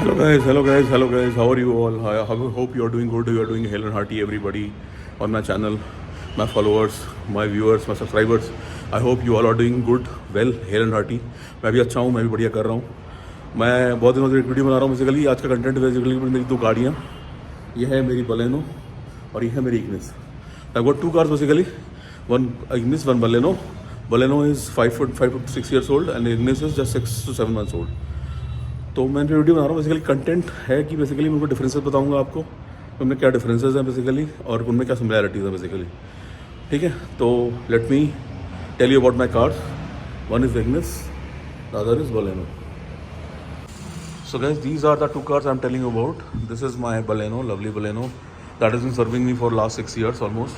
hello guys. How are you all? I hope you are doing good. You are doing hale and hearty, everybody on my channel, my followers, my viewers, my subscribers. I hope you all are doing good, well, hale and hearty. मैं भी अच्छा हूँ, मैं भी बढ़िया कर रहा हूँ. मैं बहुत दिनों से एक वीडियो बना रहा हूँ. बेसिकली आज का कंटेंट बेसिकली मेरी दो गाड़ियाँ. यह है मेरी बलेनो और यह है मेरी Ignis. I've got two cars basically. One Ignis, one Baleno. Baleno is 5 to 6 years old and Ignis is just 6 to 7 months old. तो मैं जो वीडियो बना रहा हूँ बेसिकली कंटेंट है कि बेसिकली मैं उनको डिफरेंसेस बताऊंगा आपको, उनमें क्या डिफरेंसेस हैं बेसिकली और उनमें क्या सिमिलैरिटीज़ हैं बेसिकली. ठीक है, तो let me tell you about my cars. One is Ignis, the other is Baleno. So guys, these are the two cars I'm telling you about. This is my Baleno, lovely Baleno, that has been serving me for last 6 years almost.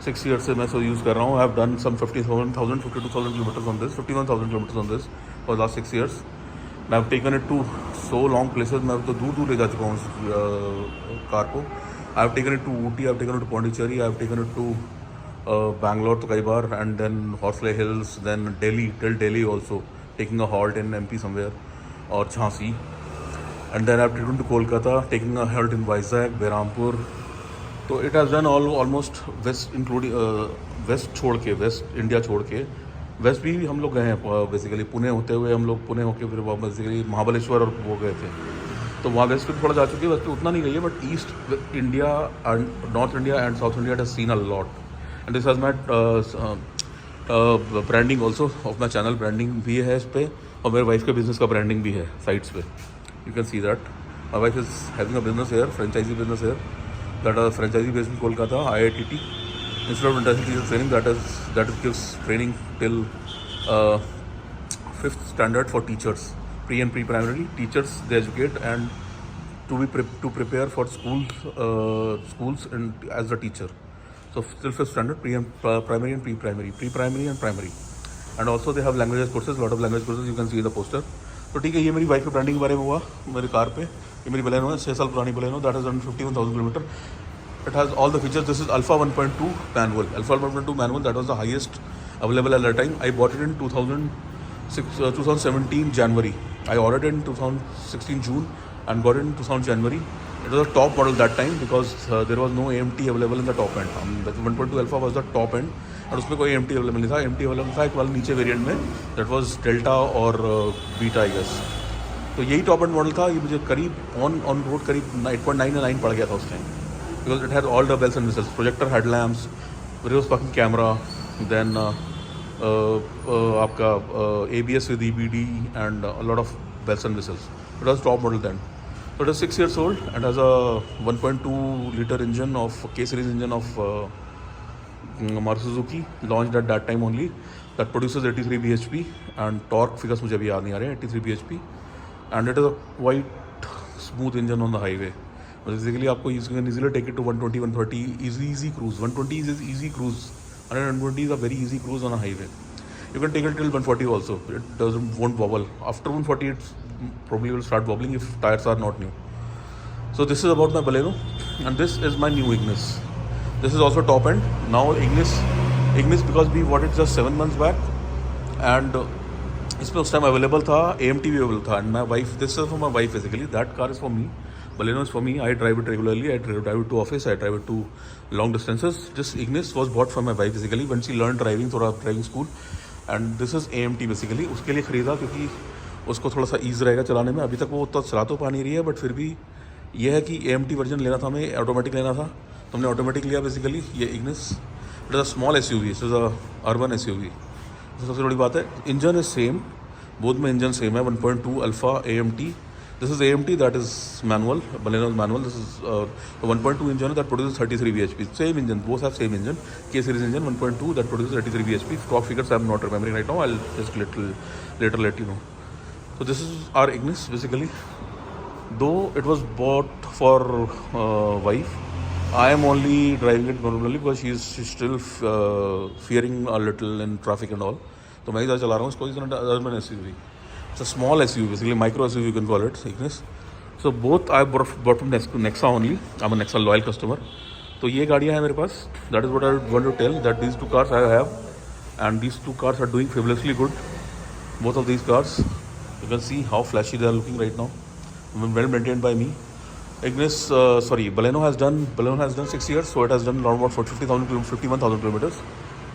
6 years से मैं इसको use कर रहा हूँ. I have done some 52,000 kilometers on this, 51,000 kilometers on this for the last 6 years. I have taken it to so long places. मैं तो दूर दूर ले जा चुका हूँ उस कार को. I have taken it to Ooty, I have taken it to Pondicherry, I have taken it to Bangalore तो कई बार, and then Horsley Hills, then Delhi, till Delhi also, taking a halt in MP somewhere और Jhansi, and then I have taken to Kolkata, taking a halt in Vizag, Berhampur. तो it has done almost west including west छोड़ के, west India छोड़ के, waste भी हम लोग गए हैं बेसिकली. पुणे होते हुए हम लोग पुणे होके फिर वहाँ बेसिकली महाबलेश्वर और वो गए थे. तो वहाँ वेस्ट भी थोड़ा जा चुके हैं, वेस्ट उतना नहीं गई है, but east India and north India and south India has seen a lot. And this has my branding also of my channel. Branding भी है इस पर और मेरे वाइफ के बिजनेस का ब्रांडिंग भी है साइट्स पे. You can see that my wife is having a business here, franchise business here, that are franchise based in Kolkata, IITT. Instead of intensive teacher training, that gives training till 5th standard for teachers, pre and pre-primary teachers. They educate and to prepare for schools and as a teacher. So till 5th standard, primary and pre-primary and primary. And also they have languages courses, lot of language courses. You can see the poster. तो ठीक है, ये मेरी bike की branding के बारे में हुआ. मेरी कार पे ये मेरी बलेनो है, 6 साल पुरानी Baleno, that is 51,000 kilometre. It has all the features. This is Alpha 1.2 manual. Alpha 1.2 manual, that was the highest available at that time. I bought it in 2017 January. I ordered it in 2016 June and got it in 2000 January. It was a top model that time because there was no AMT available in the top end. That 1.2 Alpha was the top end और उसमें कोई AMT available नहीं था. AMT available था एक वाला नीचे variant में, that was Delta और Beta I guess. तो यही टॉप एंड मॉडल था. ये मुझे करीब ऑन रोड करीब 8.9 या 9 पड़ गया था उस time. Because it had all the bells and whistles, projector headlamps, reverse parking camera, then आपका ABS with EBD and a lot of bells and whistles. It was top model then. So it was 6 years old and has a 1.2 liter engine of K series engine of Maruti Suzuki, launched at that time only, that produces 83 bhp and torque figures मुझे अभी याद नहीं आ रहे हैं. 83 bhp and it is a quite smooth engine on the highway. Basically आपको you can easily take it to 120 130 easy cruise. 120 is easy cruise. 120 is a very easy cruise on a highway. You can take it till 140 also. It won't wobble. After 140 it probably will start wobbling if tires are not new. So this is about my Baleno and this is my new Ignis. This is also top end. Now Ignis because we bought it just 7 months back and इसमें उस time available था, AMT भी available था. And my wife, this is for my wife basically. That car is for me. Baleno is for me. I drive it regularly. I drive it to office. I drive it to long distances. This Ignis was bought for my wife basically when she learned driving थोड़ा driving school. And this is AMT basically. उसके लिए ख़रीदा क्योंकि उसको थोड़ा सा ease रहेगा चलाने में. अभी तक वो उतना चला तो पा नहीं रही है, बट फिर भी ये है कि AMT वर्जन लेना था हमें, ऑटोमेटिक लेना था, तो हमने ऑटोमेटिक लिया बेसिकली. ये Ignis, it is a small SUV. It is a urban SUV. सबसे बड़ी बात है इंजन इज सेम. बोथ में इंजन सेम है. 1.2 Alpha AMT. This is AMT, that is manual. Baleno is manual. This is the 1.2 engine that produces 33 bhp. Same engine, both have same engine. K series engine 1.2 that produces 33 bhp. Torque figures I'm not remembering right now. I'll just later let you know. So this is our Ignis basically. Though it was bought for wife, I am only driving it normally because she's still fearing a little in traffic and all. तो मैं इधर चला रहा हूँ इसको. इस urban SUV. It's a small SUV, basically micro SUV you can call it, Ignis. So both I bought from Nexa only. I'm a Nexa loyal customer. तो ये गाड़ियाँ हैं मेरे पास. That is what I want to tell, that these two cars I have and these two cars are doing fabulously good. Both of these cars, you can see how flashy they are looking right now. well maintained by me. Baleno has done 6 years, so it has done around about 51,000 kilometers.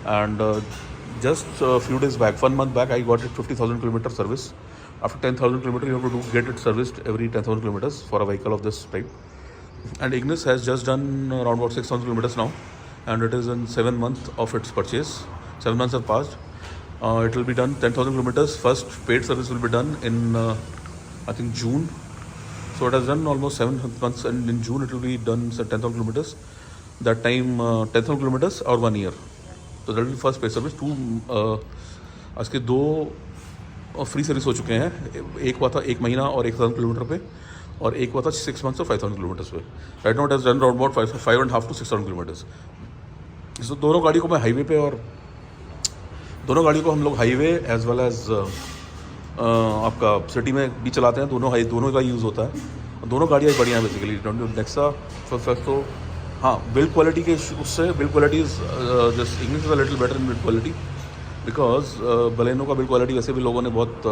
And just a few days back, 1 month back, I got it 50,000 kilometer service. After 10,000 kilometers, you have to get it serviced every 10,000 kilometers for a vehicle of this type. And Ignis has just done around about 6,000 kilometers now, and it is in 7 months of its purchase. 7 months have passed. It will be done 10,000 kilometers. First paid service will be done in I think June. So it has done almost 7 months, and in June it will be done 10,000 kilometers. That time 10,000 kilometers or 1 year. So that will be first paid service. आज के 2 free service हो चुके हैं. एक हुआ था 1 महीना और 1,000 किलोमीटर पे, और एक हुआ था 6 मंथ्स और 5,000 किलोमीटर्स पे. Right now it has done around about 5.5 to 6,000 kilometres. So दोनों गाड़ी को मैं हाईवे पे, और दोनों गाड़ी को हम लोग हाईवे एज वेल एज आपका सिटी में भी चलाते हैं. दोनों का यूज़ होता है. दोनों गाड़ियाँ बढ़िया हैं बेसिकली. नेक्सा फर्स्ट तो हाँ, बिल्ड क्वालिटी के उससे build quality is just Ignis is a little better in build quality, because Baleno का बिल्ड क्वालिटी वैसे भी लोगों ने बहुत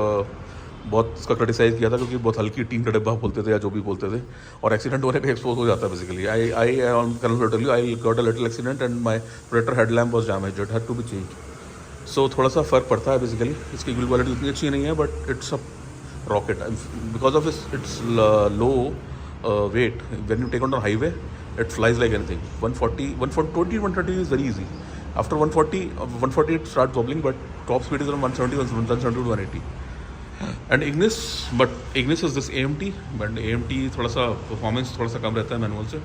उसका क्रिटिसाइज़ किया था, क्योंकि बहुत हल्की टीन का डिब्बा बोलते थे या जो भी बोलते थे, और एक्सीडेंट होने पे एक्सपोज हो जाता है basically. I got a little accident and my protector headlamp was damaged. It had to be change. So थोड़ा सा फ़र्क पड़ता है बेसिकली. इसकी बिल्ड क्वालिटी उतनी अच्छी नहीं है, but it's a rocket because of its low weight. When you take on the highway, it flies like anything. 130 is very easy. After 140 it starts wobbling, but top speed is around 170 to 180. And Ignis is this AMT, but AMT थोड़ा सा performance थोड़ा सा कम रहता है manual से,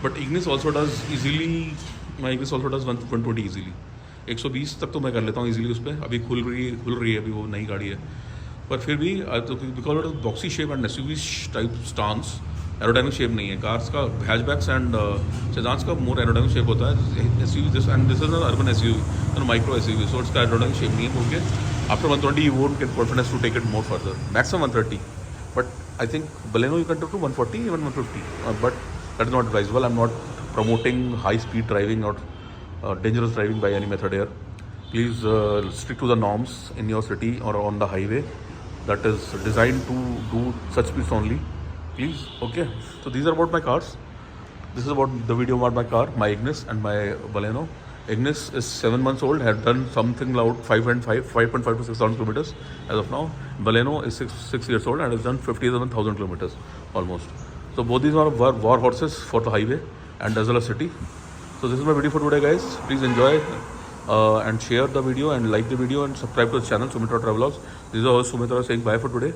but Ignis also does easily. My Ignis also does 120 easily. 120 तक तो मैं कर लेता हूँ easily उस पर. अभी खुल रही है, अभी वो नई गाड़ी है, पर फिर भी because of boxy shape and SUV type stance, aerodynamic shape नहीं है कार्स का. हैचबैक्स एंड सेडान्स का मोर एरोडाइनमिक शेप होता है. SUV this is an urban SUV and micro SUV, सो इसका एरोडाइनमिक शेप नहीं है. Okay, after 120 you won't get confidence to take it more further. Maximum 130, but I think Baleno you can do to 140, even 150, but that is not advisable. I'm not promoting high speed driving or dangerous driving by any method here. Please stick to the norms in your city or on the highway that is designed to do such speeds only. Please, okay. So these are about my cars. This is about the video about my car, my Ignis and my Baleno. Ignis is 7 months old, had done something like 5.5 to 6,000 kilometers as of now. Baleno is 6 years old and has done 57,000 kilometers almost. So both these are war horses for the highway and as well as city. So this is my video for today, guys. Please enjoy and share the video and like the video and subscribe to the channel Sumitra Travelogs. This is our Sumitra saying bye for today.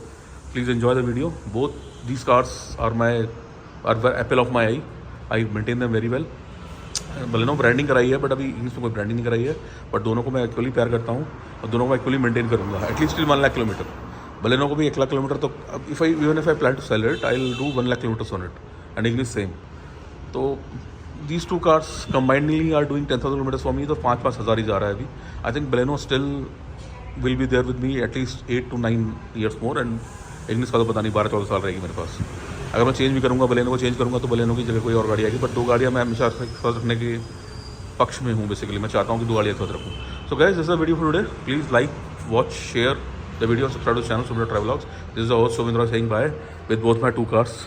Please enjoy the video. Both these cars are the apple of my eye. I maintain them very well. Baleno branding कराई है, but अभी Ignis में कोई branding नहीं कराई है, but दोनों को मैं एक्चुअली प्यार करता हूँ और दोनों को मैं एक्चुअली मेंटेन करूँगा. At least 1 lakh kilometre. बलेनो को भी 1 लाख किलोमीटर तो even if I plan to sell it, I will do 1 lakh kilometres on it, and Ignis same. तो these two cars combinedly are doing 10,000 kilometers for me, तो 5,000 ही जा रहा है अभी. I think Baleno still will be there with me at least 8 to 9 years more, and Ignis का तो पता नहीं 12-14 साल रहेगी मेरे पास. अगर मैं चेंज भी करूँगा, Baleno को चेंज करूँगा, तो Baleno की जगह कोई और गाड़ी आएगी. बट 2 गाड़ियाँ मैं हमेशा साथ रखने के पक्ष में हूँ. बेसिकली मैं चाहता हूँ कि 2 गाड़ियाँ साथ रखूँ. So guys, this is the video for today. Please like, watch, share the video, subscribe to the channel Sumitra Travelogs. This is the host Sumitra saying bye with both my 2 cars,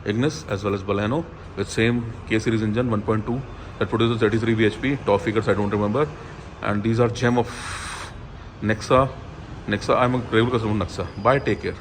Ignis as well as Baleno, with same K-series engine 1.2 that produces 33 bhp. Top figures I don't remember. And these are gem of Nexa. I'm a regular customer of Nexa. Bye, take care.